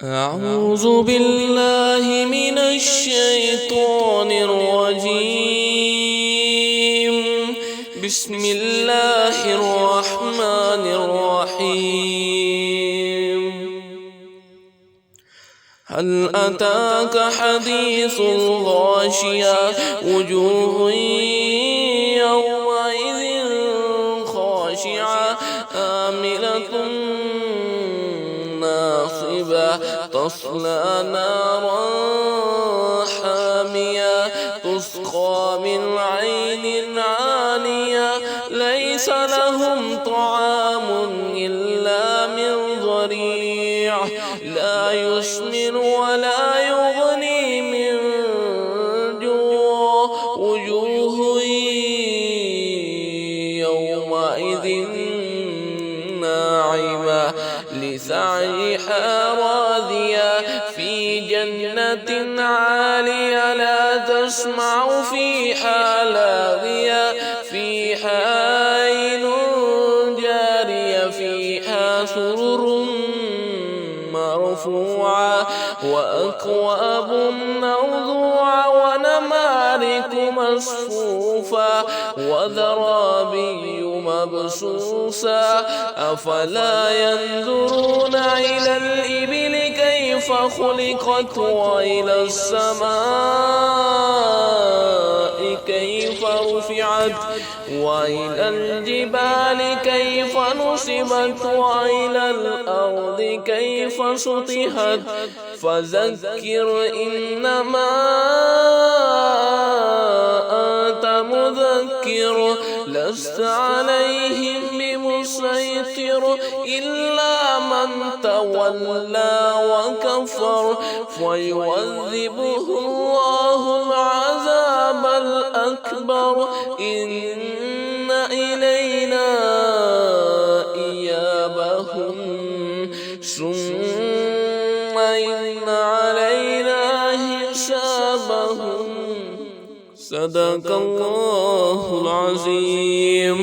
أعوذ بالله من الشيطان الرجيم. بسم الله الرحمن الرحيم. هل أتاك حديث الغاشية؟ وجوه يومئذ خاشعة عاملة ناصبة تصلى نارا حامية تسقى من عين عانية ليس لهم طعام إلا من ضريع لا يسمن ولا يغني من جوع وجوه يومئذ ناعمة لسعيها راضية في جنة عالية لا تسمع فيها لاغية فيها عين جارية فيها سرر مرفوعة وأكواب موضوعة ونمارق مصفوفة وزرابي مبثوثة أفلا ينظرون إلى الإبل كيف خلقت وإلى السماء كيف رفعت وإلى الجبال كيف نصبت وإلى الأرض كيف سطحت فذكر إنما أنت مذكر لست عليهم بمسيطر إلا من تولى وكفر فيعذبه الله العذاب الأكبر إن إلينا إيابهم ثم إن علينا حسابهم صدق الله العظيم.